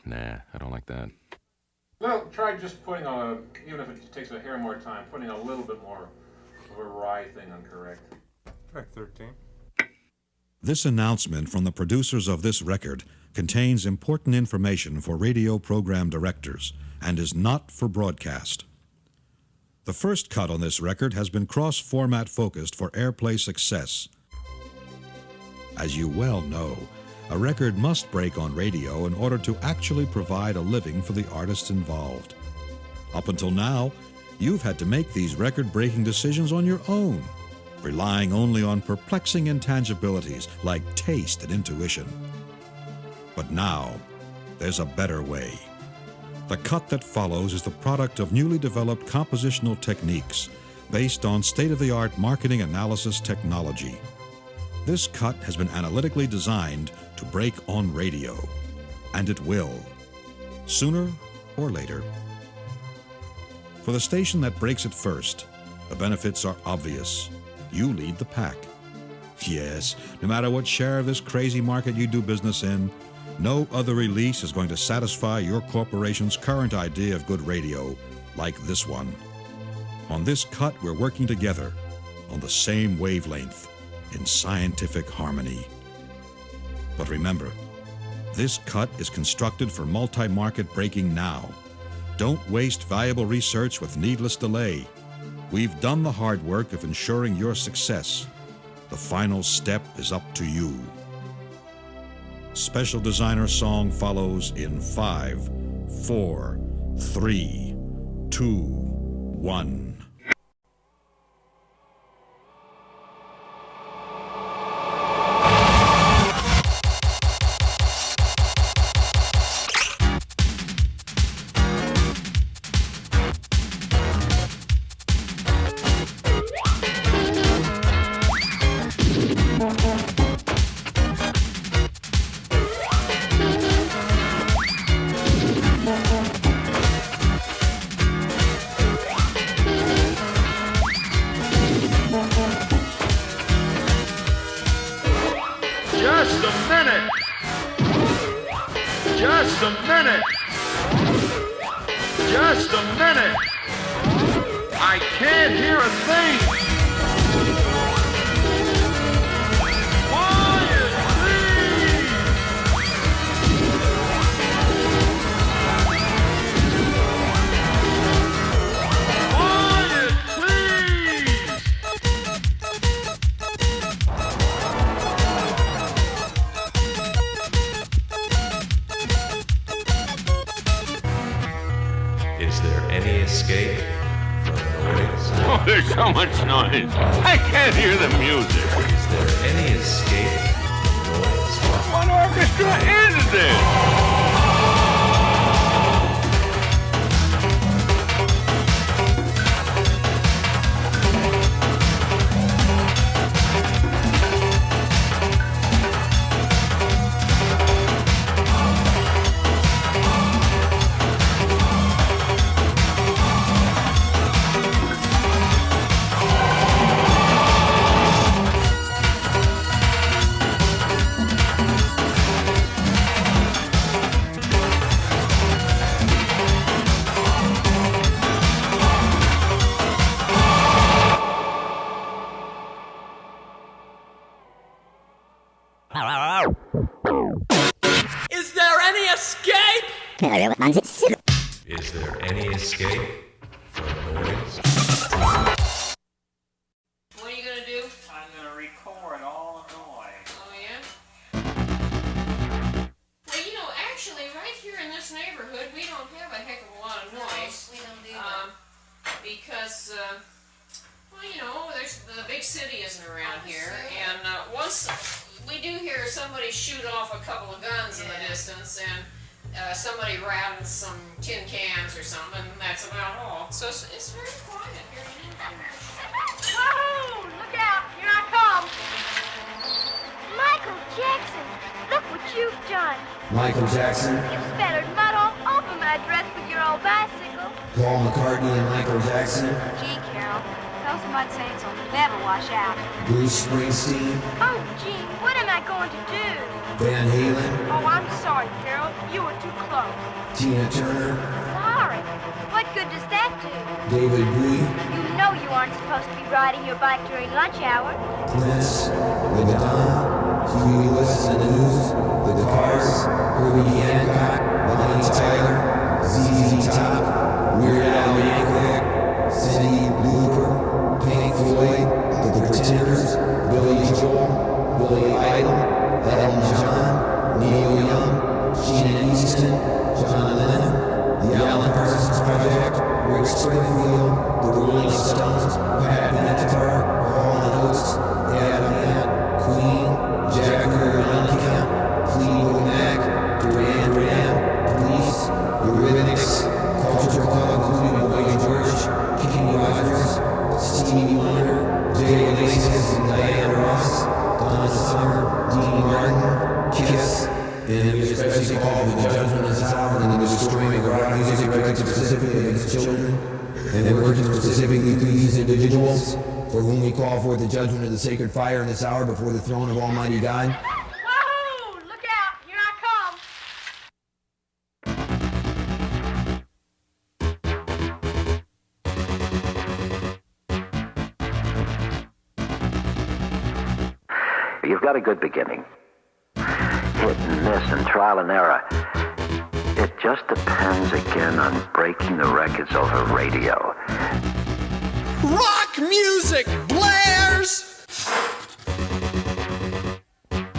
Nah, I don't like that. Well, try just putting even if it takes a hair more time, putting a little bit more of a wry thing on correct. Track 13. This announcement from the producers of this record contains important information for radio program directors and is not for broadcast. The first cut on this record has been cross-format focused for airplay success. As you well know, a record must break on radio in order to actually provide a living for the artists involved. Up until now, you've had to make these record-breaking decisions on your own, relying only on perplexing intangibilities like taste and intuition. But now, there's a better way. The cut that follows is the product of newly developed compositional techniques based on state-of-the-art marketing analysis technology. This cut has been analytically designed to break on radio, and it will, sooner or later. For the station that breaks it first, the benefits are obvious. You lead the pack. Yes, no matter what share of this crazy market you do business in, no other release is going to satisfy your corporation's current idea of good radio like this one. On this cut, we're working together on the same wavelength in scientific harmony. But remember, this cut is constructed for multi-market breaking now. Don't waste valuable research with needless delay. We've done the hard work of ensuring your success. The final step is up to you. Special designer song follows in 5, 4, 3, 2, 1. Just a minute! I can't hear a thing! Quiet, please! Quiet, please! Is there any escape from noise? Oh, there's so much noise. I can't hear the music. Is there any escape from noise? What orchestra is this? Is there any escape? Is there any escape from noise? What are you gonna do? I'm gonna record all the noise. Oh yeah? Well, you know, actually, right here in this neighborhood, we don't have a heck of a lot of noise. We don't do that. Because, well, you know, the big city isn't around here, and once we do hear somebody shoot off a couple of guns in the distance, and somebody rattles some tin cans or something, and that's about all. So it's very quiet here in Endscape. Whoa! Look out! Here I come! Michael Jackson! Look what you've done! Michael Jackson, You spattered mud all over my dress with your old bicycle. Paul McCartney and Michael Jackson. Gee, Carol, tell somebody saying it'll never wash out. Bruce Springsteen, Oh, Gene, what am I going to do? Van Halen, Oh, I'm sorry, Carol. You were too close. Tina Turner, Sorry. What good does that do? David Bowie, You know you aren't supposed to be riding your bike during lunch hour. Prince, The Madonna, Huey Lewis and the News, The Cars, Herbie Hancock, Bonnie Tyler, ZZ Top, Weird Al Yankovic, Cyndi Lauper, Pink Floyd, The Pretenders, Billy Joel, Billy Idol, Elton John, Neil Young, Gene Easton, John Lennon, The Alan Parsons Project, Rick Springfield, The Rolling Stones, Pat Benatar, Hall & Oates, Adam Ant, Queen, Jagger and Mellencamp, Fleetwood Mac, Duran Duran, Police, Eurythmics, Culture Club, including Boy George, Kenny Rogers, Stevie Wonder, Jay Iglesias and Diana Ross, Donna Summer, Dean Martin, Kiss, and he was especially called the Judgment of Hour, and he was destroying rock music directed specifically against children, and working specifically through these individuals, for whom we call forth the judgment of the sacred fire in this hour before the throne of Almighty God. Wahoo! Look out! Here I come! You've got a good beginning. Hit and miss and trial and error. It just depends again on breaking the records over radio. Rock music blares!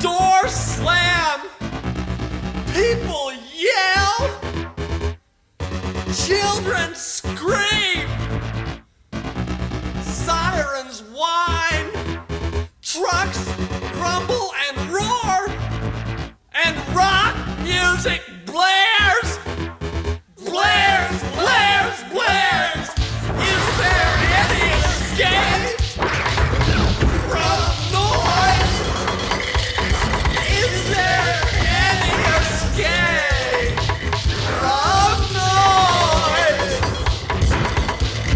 Doors slam! People yell! Children scream! Sirens whine! Trucks rumble and roar! And rock music blares! Blares, blares, blares! Is there any escape from noise? Is there any escape from noise?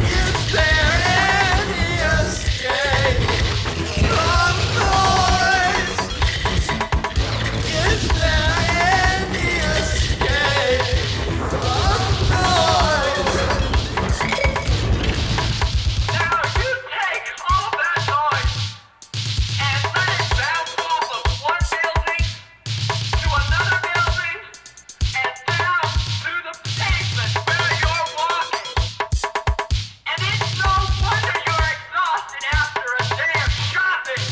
Is there any escape from noise? Is there any escape from noise? Now you take all that noise and let it bounce off of one building to another building and down through the pavement where you're walking. And it's no wonder you're exhausted after a day of shopping.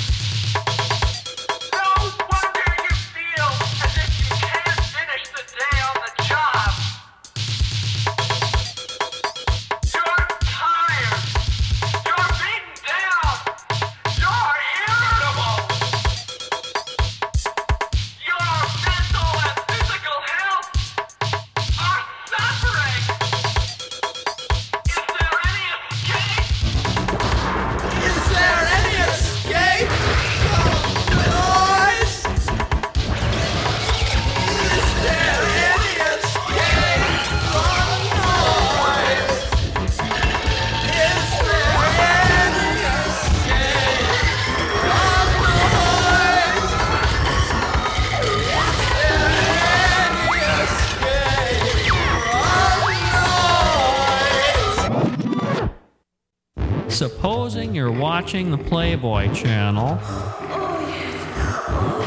No wonder you feel as if you can't finish the day on the job. You're tired. You're beaten down. You're irritable. Your mental and physical health are suffering. Is there any escape? Is there any escape from noise? Is there any escape from noise? Is there any escape from noise? Is there any escape from noise? Supposing you're watching the Playboy Channel,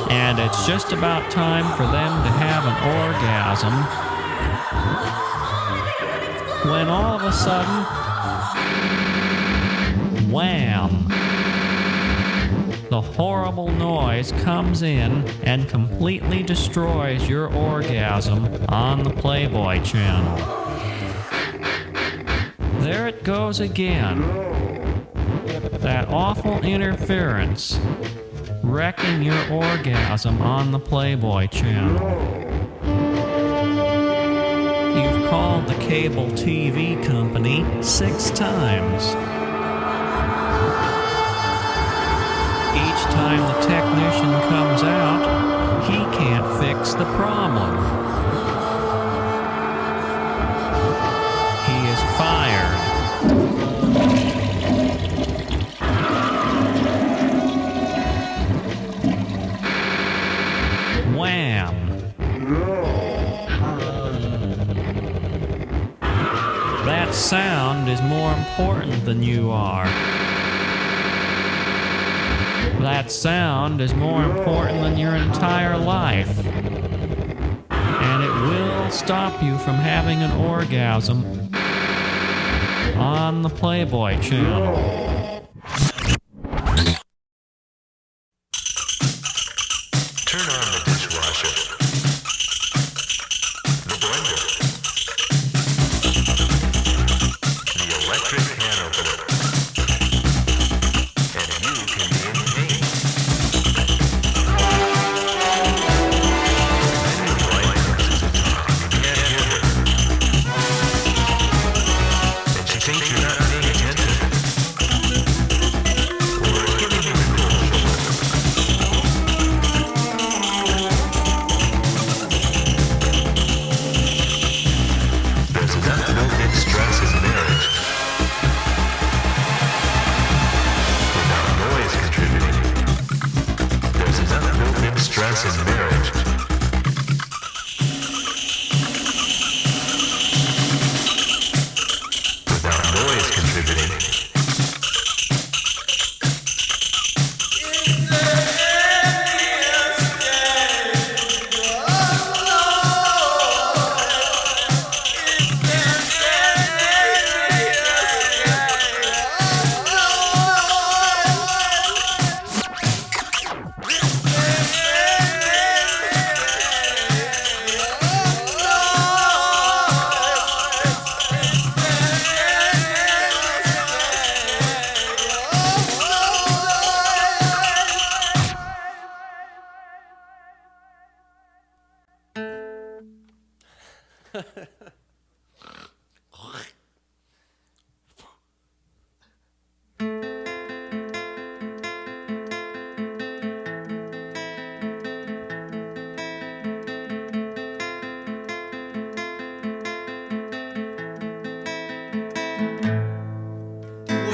and it's just about time for them to have an orgasm, when all of a sudden, wham! The horrible noise comes in and completely destroys your orgasm on the Playboy Channel. There it goes again. That awful interference, wrecking your orgasm on the Playboy Channel. You've called the cable TV company 6 times. Each time the technician comes out, he can't fix the problem. He is fired. sound is more important than you are. That sound is more important than your entire life. And it will stop you from having an orgasm on the Playboy Channel. Turn on the dishwasher, the blender, the electric can opener, and you can be in pain. Then your wife comes to talk, you can't hear her, and she thinks you're not paying attention, or giving you the cold shoulder. There's enough built-in stress in marriage without noise contributing. There's enough built-in stress in marriage without noise contributing.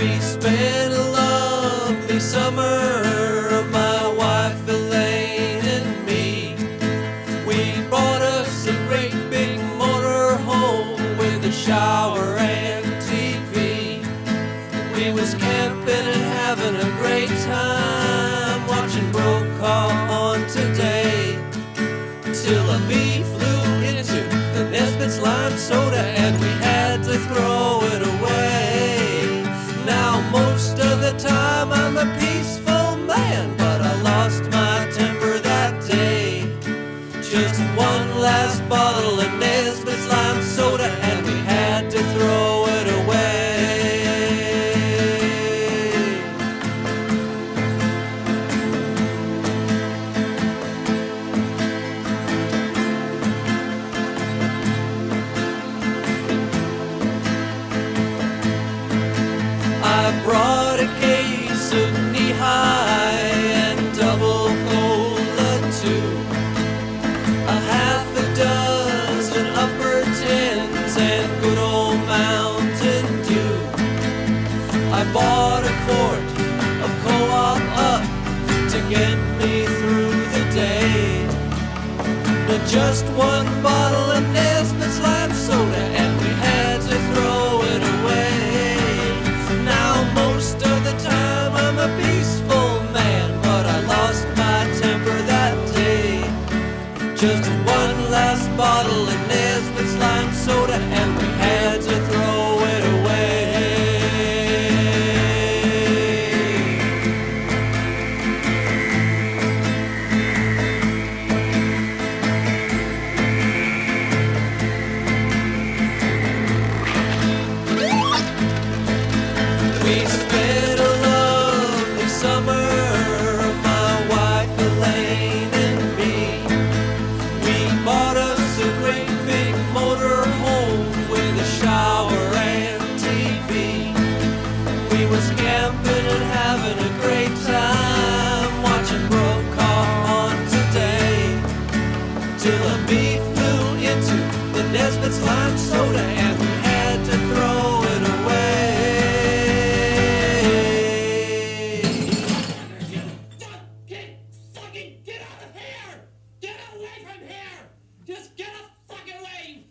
We spent a lovely summer, my wife Elaine and me. We bought us a great big motor home with a shower and TV. We was camping and having a great time, watching Brokaw on Today. Till a bee flew into the Nesbitt's lime soda and we had to throw it away. Now most of the time I'm a peaceful man, but I lost my temper that day. Just one last bottle of Nesbitt's lime soda and we had to throw it away. I brought a case of knee-high and double cola too, a half a dozen upper tens and good old Mountain Dew. I bought a quart of Co-op Up to get me through the day, but just one bottle of Nesbitt's lime soda and we had to throw it away. Now most of the time I'm a peaceful man, but I lost my temper that day. Just one last bottle of Nesbitt's lime soda and we had to throw it away. We spent a lovely summer, my wife Elaine and me. We bought us a great big motor home with a shower and TV. We was camping and having a great time, watching Brokaw on Today. Till a bee flew into the Nesbitt's lime soda and we had to throw it away. Get out of here! Get away from here! Just get the fuck away!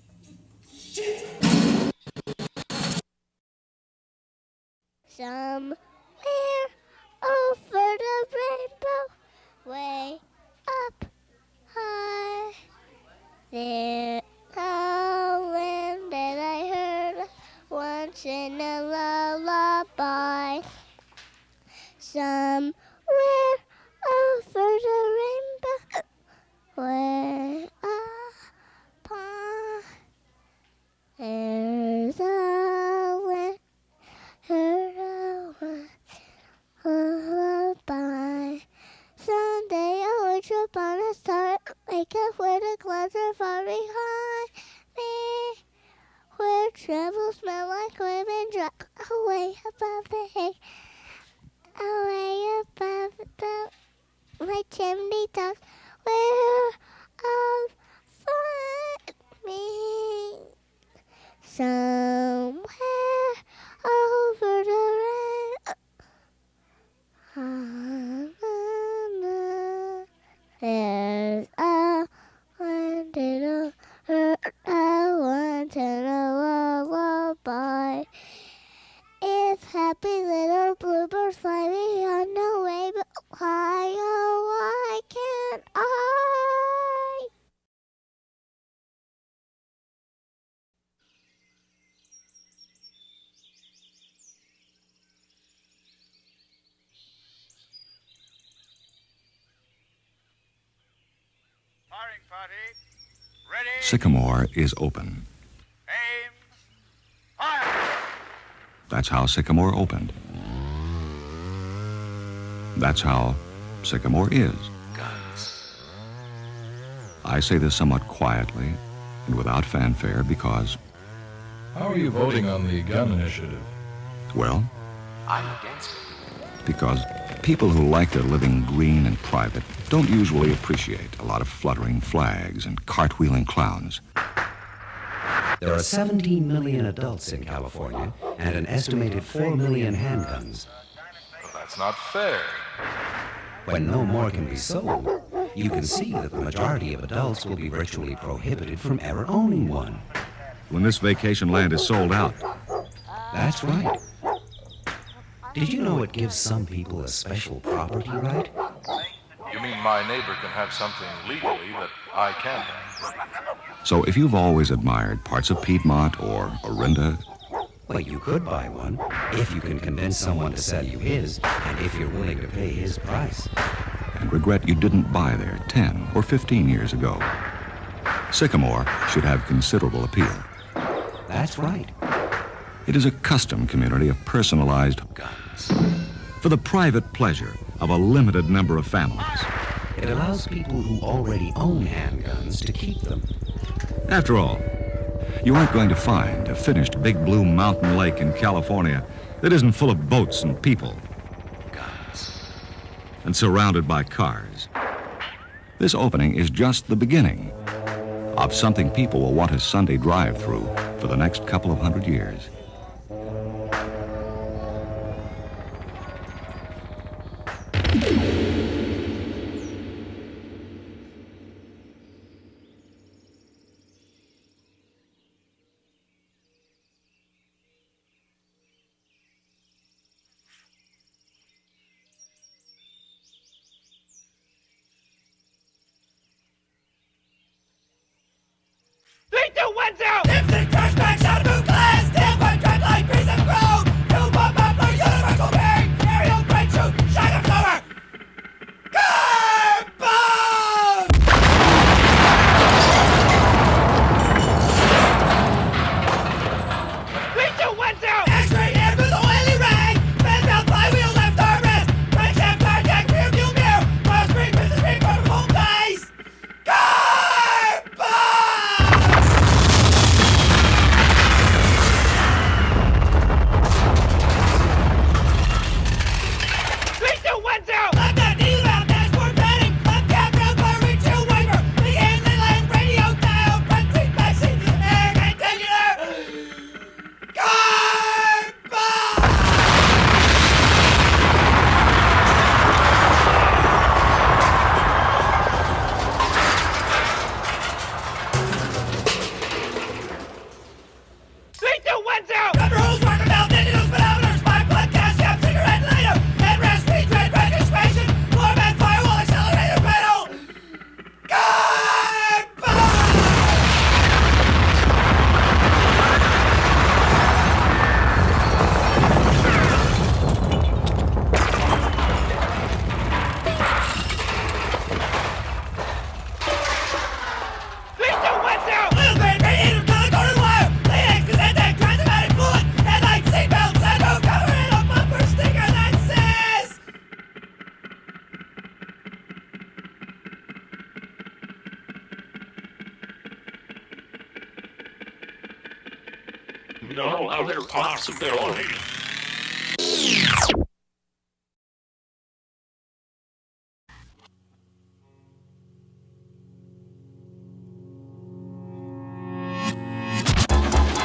Shit! Somewhere over the rainbow, way up high, there's a land that I heard once in a lullaby. Somewhere over the rainbow, way up high, there's a land heard a lullaby. Someday I'll wake up on a star, wake up where the clouds are far behind me, where troubles smell like women drop away above the hay, away above my chimney tops, where I'll find me. Somewhere over the rain, there's a land in a once in a lullaby. If happy little bluebirds fly me on the way, but why, oh, why can't I? Firing party. Ready. Sycamore is open. Aim. Fire. That's how Sycamore opened. That's how Sycamore is. Guns. I say this somewhat quietly and without fanfare because, How are you voting on the gun initiative? well, I'm against it. because people who like their living green and private don't usually appreciate a lot of fluttering flags and cartwheeling clowns. There are 17 million adults in California and an estimated 4 million handguns. That's not fair. When no more can be sold, you can see that the majority of adults will be virtually prohibited from ever owning one. When this vacation land is sold out, That's right. Did you know it gives some people a special property right? You mean my neighbor can have something legally that I can't have? so if you've always admired parts of Piedmont or Orinda, Well, you could buy one if you can convince someone to sell you his and if you're willing to pay his price. and regret you didn't buy there 10 or 15 years ago, Sycamore should have considerable appeal. That's right. It is a custom community of personalized Guns. for the private pleasure of a limited number of families. It allows people who already own handguns to keep them. After all, you aren't going to find a finished big blue mountain lake in California that isn't full of boats and people Guns. and surrounded by cars. This opening is just the beginning of something people will want to Sunday drive through for the next couple of 100 years. Three, two, one, zero. If the trash bags out of glass, stand by You know how they're possibility.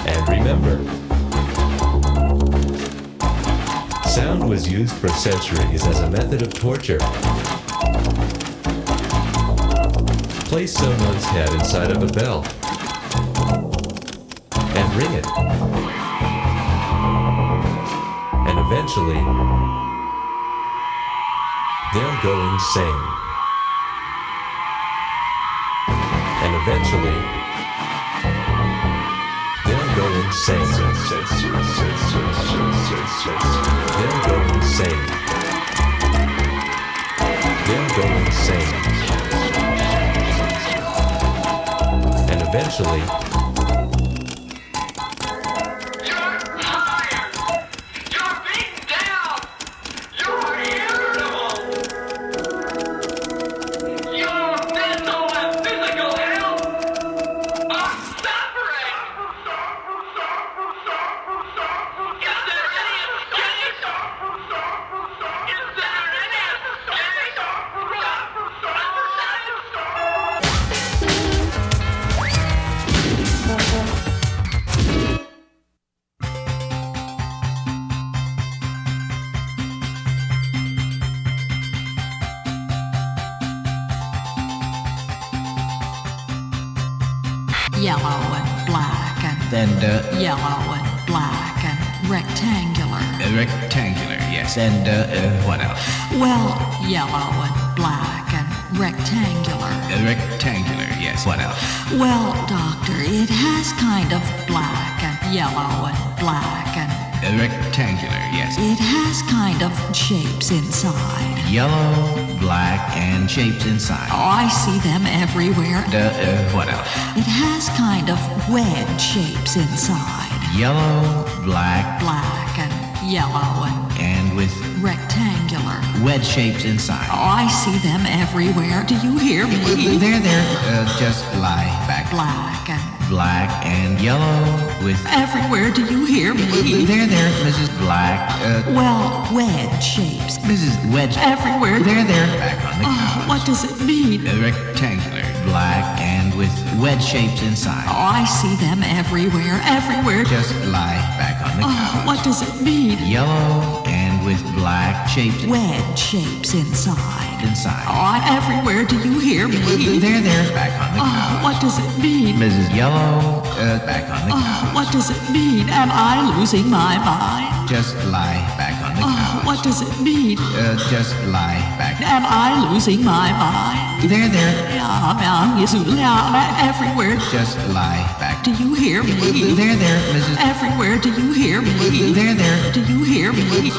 And remember, sound was used for centuries as a method of torture. Place someone's head inside of a bell and ring it. And eventually, they'll go insane. And eventually, they'll go insane. They'll go insane. They'll go insane. And eventually, yellow and black and yellow and black and rectangular. Rectangular, yes. And what else? Well, yellow and black and rectangular. Rectangular, yes. What else? Well, doctor, it has kind of black and yellow and black and Rectangular, yes. it has kind of shapes inside. Yellow, black, and shapes inside. Oh, I see them everywhere. What else? It has kind of wedge shapes inside. Yellow, black, Black and yellow and with rectangular. wedge shapes inside. Oh, I see them everywhere. Do you hear me? There, just lie back. Black and Yellow with everywhere. Do you hear me? There, Mrs. Black. Well, wedge shapes. Mrs. Wedge. Everywhere. There, back on the couch. What does it mean? Rectangular, black, and with wedge shapes inside. Oh, I see them everywhere. Just lie back on the couch. What does it mean? Yellow and with black shapes Wedge shapes inside. inside. Everywhere. Do you hear me? There, back on the couch. What does it mean? Mrs. Yellow, back on the couch. What does it mean? Am I losing my mind? Just lie back on the couch. What does it mean? Just lie back. Am I losing my mind? There. Everywhere. Just lie back. Do you hear me? There, Mrs. Everywhere. Do you hear me? There. Do you hear me?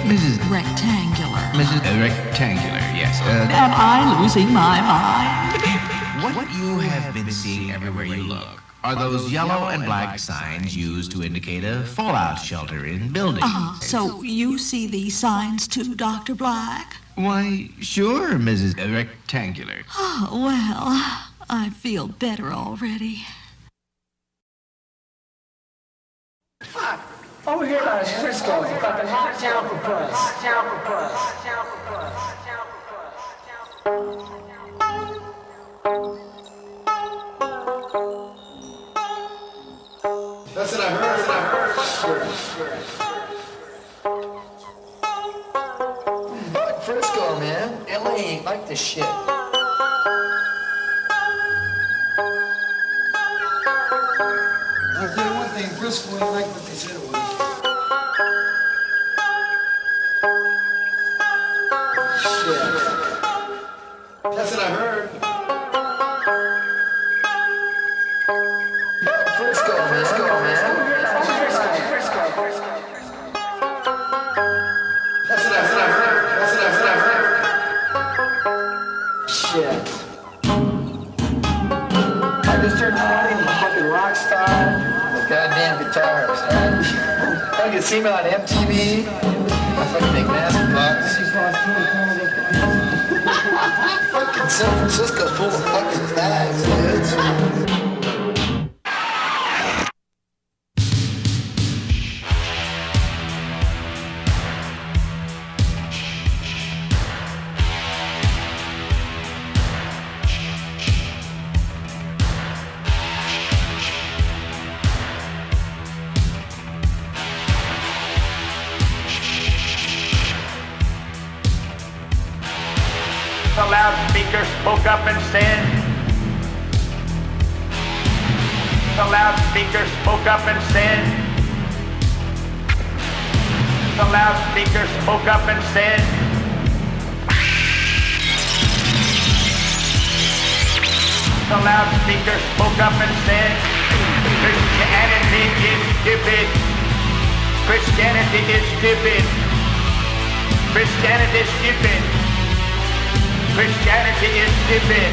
Mrs. Rectangular. Mrs. Rectangular, yes. Am I losing my mind? What you have been seeing everywhere you look are those yellow and black signs used to indicate a fallout shelter in buildings. So you see these signs too, Dr. Black? Why, sure, Mrs. Rectangular. Oh, well, I feel better already. Fuck! Over here by Frisco, fucking hot town for puss. That's what I heard. Fuck Frisco, man. LA ain't like this shit. I'll tell you one thing, Frisco ain't like what they said it was. Shit. That's what I heard. Frisco, man. That's what I heard. Shit. I just turned 20 and I'm a fucking rock star. I'm a goddamn guitarist, right? I can see me on MTV. I fucking make massive bucks. Fucking San Francisco's full of fucking fags, dudes. loudspeaker spoke up and said, the loudspeaker spoke up and said, the loudspeaker spoke up and said, the loudspeaker spoke up and said, Christianity is stupid. Christianity is stupid. Christianity is stupid. Christianity is stupid.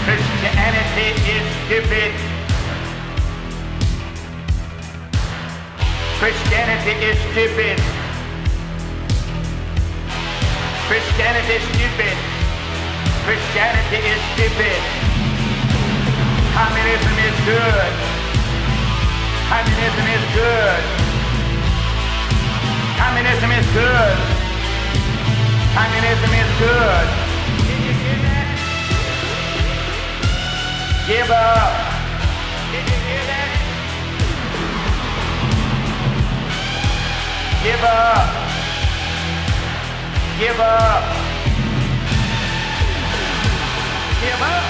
Christianity is stupid. Christianity is stupid. Christianity is stupid. Christianity is stupid. Communism is good. Communism is good. Communism is good. Communism is good. Did you hear that? Give up. Did you hear that? Give up. Give up. Give up.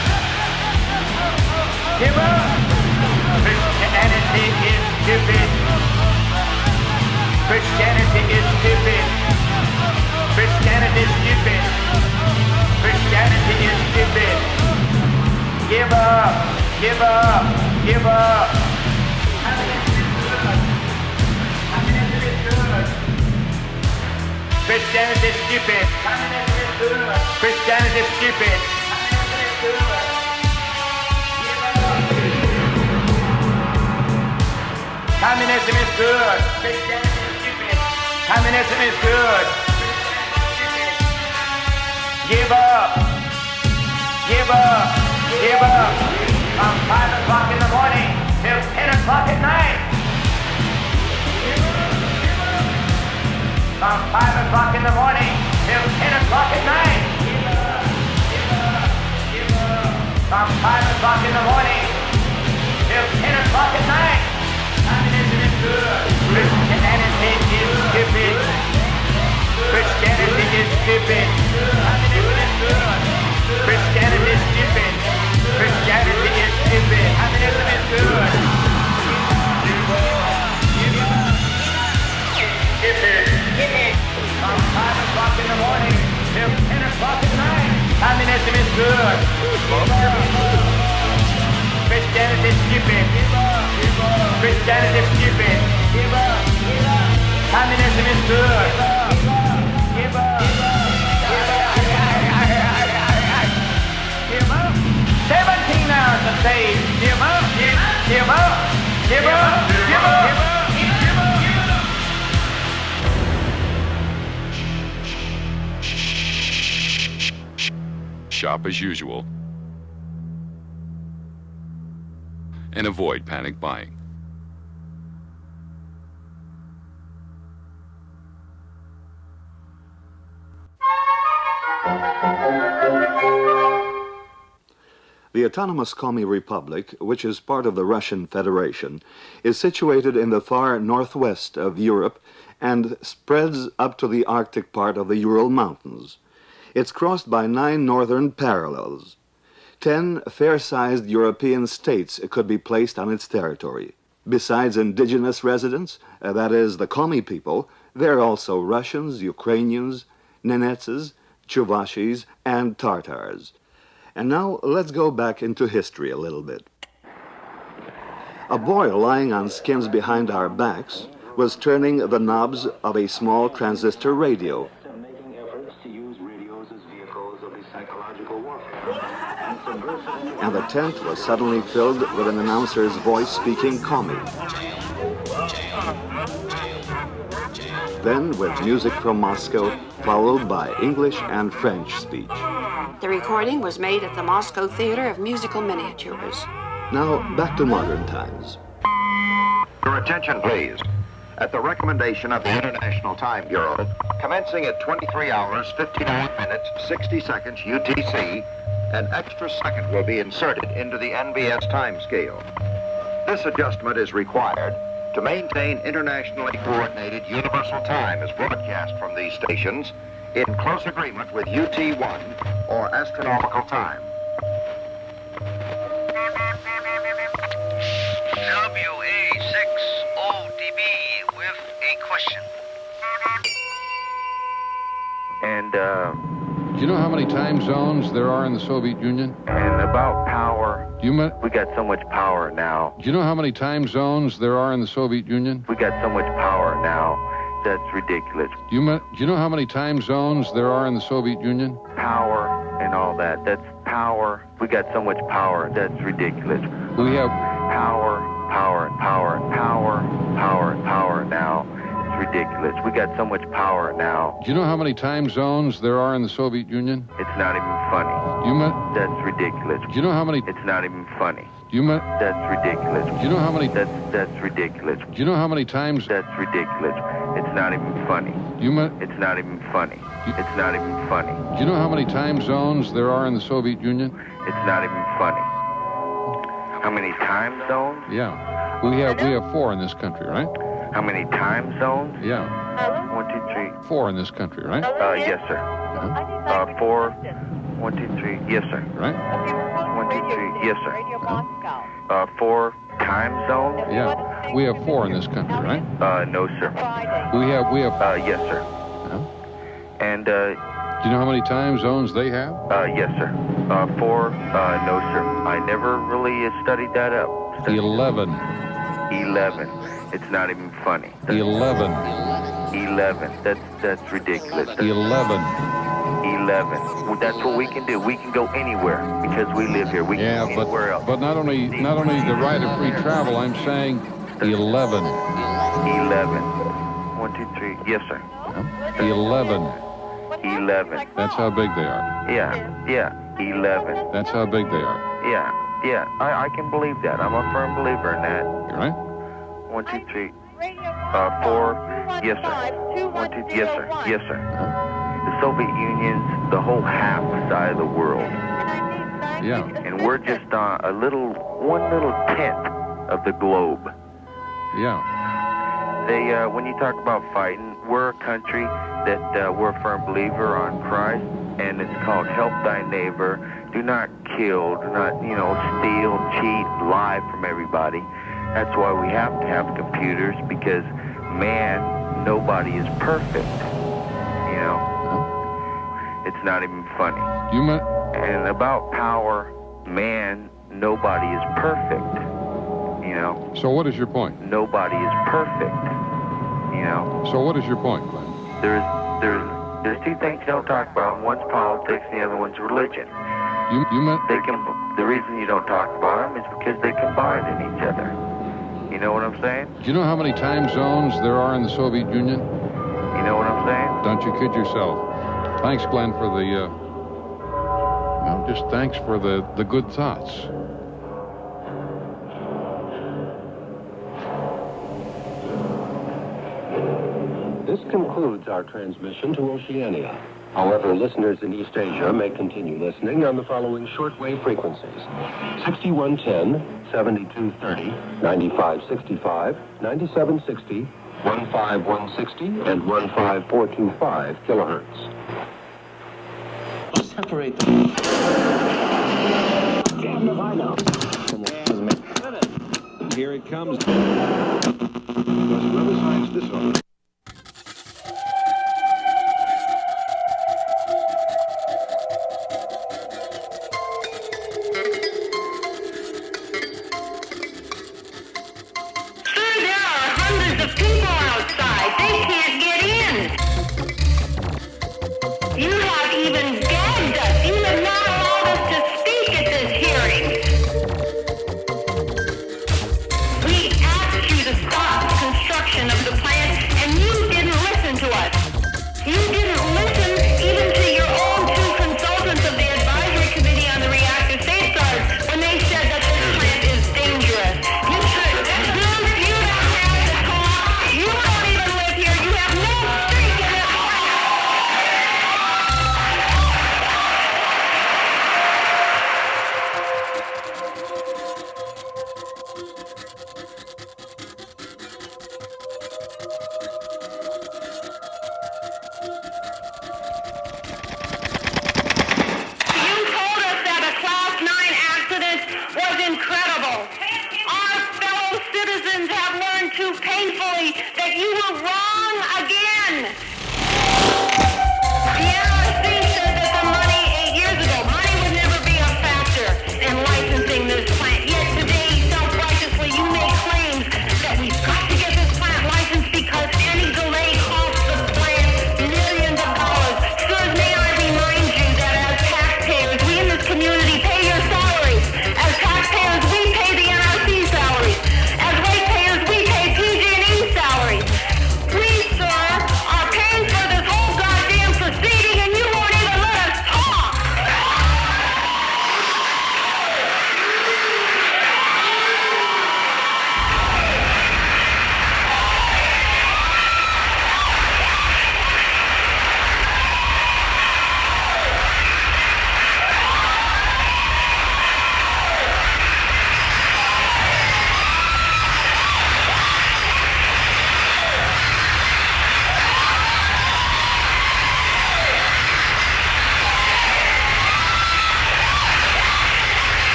Give up. Christianity is stupid. Christianity is stupid. Christianity is stupid. Christianity is stupid. Give up. Give up. Give up. Christianity is stupid. Christianity is stupid. Communism is good. Christianity is stupid. Communism is good. Give up. Give up. Give up. From 5 o'clock in the morning till 10 o'clock at night. From 5 o'clock in the morning till 10 o'clock at night. From 5 o'clock in the morning till 10 o'clock at night. Communism is good. Christianity is stupid. Christianity is stupid. Communism is good. Christianity is stupid. Christianity is stupid. Communism is good. From 5 o'clock in the morning till 10 o'clock at night. Communism is good. Christianity is stupid. Christianity is stupid. Communism is good. Give up. 17 hours a day. Give up. Give up. Give up. Give up. Shop as usual and avoid panic buying. The autonomous Komi Republic, which is part of the Russian Federation, is situated in the far northwest of Europe and spreads up to the Arctic part of the Ural Mountains. It's crossed by 9 northern parallels. 10 fair-sized European states could be placed on its territory. Besides indigenous residents, that is, the Komi people, there are also Russians, Ukrainians, Nenetses, Chuvashis, and Tartars. And now let's go back into history a little bit. A boy lying on skins behind our backs was turning the knobs of a small transistor radio. And the tent was suddenly filled with an announcer's voice speaking Komi. Then with music from Moscow, followed by English and French speech. The recording was made at the Moscow Theater of Musical Miniatures. Now back to modern times. Your attention, please. At the recommendation of the International Time Bureau, commencing at 23 hours, 59 minutes, 60 seconds UTC, an extra second will be inserted into the NBS time scale. This adjustment is required to To maintain internationally coordinated universal time is broadcast from these stations in close agreement with UT1 or astronomical time. WA6ODB with a question. And, Do you know how many time zones there are in the Soviet Union? and about power, We got so much power now. Do you know how many time zones there are in the Soviet Union? We got so much power now. That's ridiculous. Do you know how many time zones there are in the Soviet Union? Power and all that. That's power. We got so much power. That's ridiculous. We have power now. It's ridiculous. We got so much power now. Do you know how many time zones there are in the Soviet Union? It's not even funny. That's ridiculous. Do you know how many? It's not even funny. That's ridiculous. Do you know how many? That's ridiculous. Do you know how many times? That's ridiculous. It's not even funny. It's not even funny. It's not even funny. Do you know how many time zones there are in the Soviet Union? It's not even funny. How many time zones? Yeah. We have 4 in this country, right? How many time zones? Yeah. 1, 2, 3. 4 in this country, right? Yes, sir. 4. 1, 2, 3. Yes, sir. Right? 1, 2, 3. Yes, sir. 4 time zones? Yeah. We have 4 in this country, right? No, sir. We have. Yes, sir. And, do you know how many time zones they have? yes, sir. 4, no, sir. I never really studied that up. 11. 11. It's not even funny. 11. 11. That's ridiculous. 11. 11. Well, that's what we can do. We can go anywhere because we live here. We can go anywhere else. But not only the right of free travel, I'm saying 11. 11. 1, 2, 3. Yes, sir. 11. 11. That's how big they are. Yeah. 11. That's how big they are. Yeah. I can believe that. I'm a firm believer in that. You're right? 1, 2, 3. 4. Yes, sir. 1, 2. Yes, sir. Yes, sir. The Soviet Union's the whole half side of the world. Yeah. And we're just on one little tenth of the globe. Yeah. When you talk about fighting, we're a country that we're a firm believer on Christ, and it's called help thy neighbor. Do not kill, do not, steal, cheat, lie from everybody. That's why we have to have computers, because nobody is perfect. It's not even funny. And about power, nobody is perfect. So what is your point? Nobody is perfect. So what is your point, Glenn? There's 2 things you don't talk about. One's politics, and the other one's religion. The reason you don't talk about them is because they combine in each other. You know what I'm saying? Do you know how many time zones there are in the Soviet Union? You know what I'm saying? Don't you kid yourself. Thanks, Glenn, for the, just thanks for the good thoughts. This concludes our transmission to Oceania. However, listeners in East Asia may continue listening on the following shortwave frequencies: 6110, 7230, 9565, 9760, 15160, and 15425 kilohertz. Separate them. Damn if I know. Here it comes. Riverside's disorder. Of the plant and wrong again. The NRC said that the money 8 years ago, money would never be a factor in licensing this plant. Yet today, self-righteously, you make claims that we've got to get this plant licensed because any delay costs the plant millions of dollars. Sirs, may I remind you that as taxpayers, we in this community pay your salaries. As taxpayers, we pay the NRC salaries. As ratepayers, we pay PG&E salaries. We, sir, are paying for this whole goddamn proceeding, and you won't even let us talk.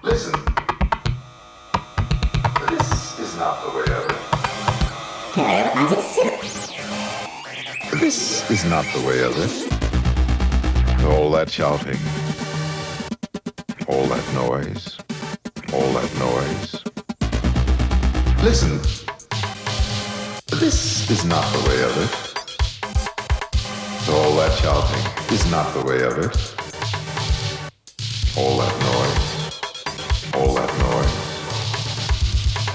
Listen. This is not the way of it. This is not the way of it. All that shouting. All that noise. All that noise. Listen. This is not the way of it. All that shouting is not the way of it. All that noise. All that noise.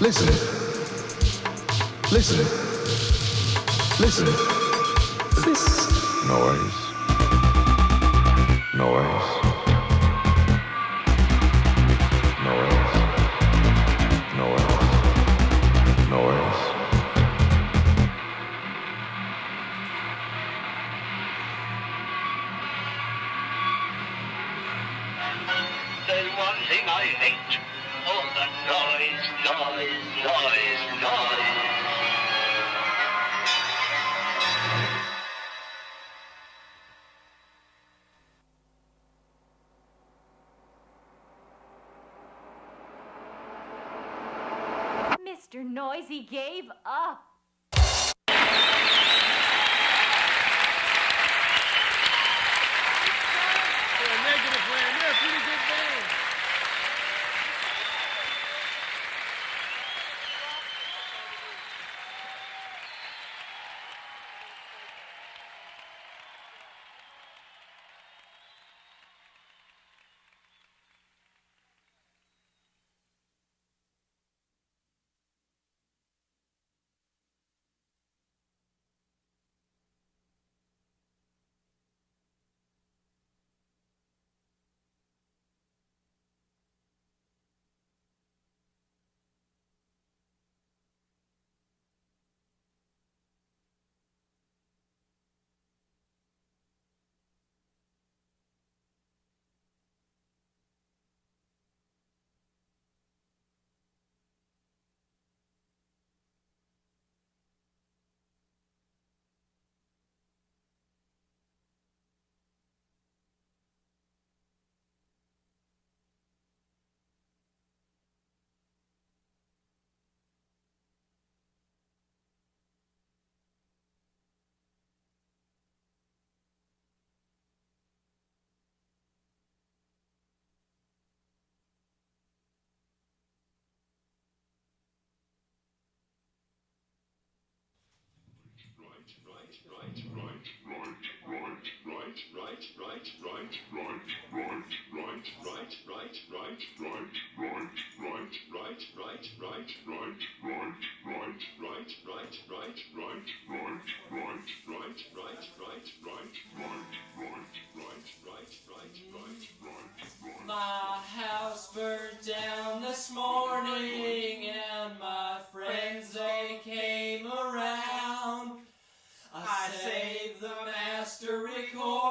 Listen. Listen. Listen. This noise. Noise. Noise. Noise. Noise. There's one thing I hate. All the noise, noise, noise, noise. Mr. Noisy gave up. Negativland, they're a pretty good band. My house burned down this morning and my friends they came around. I saved the master recorder.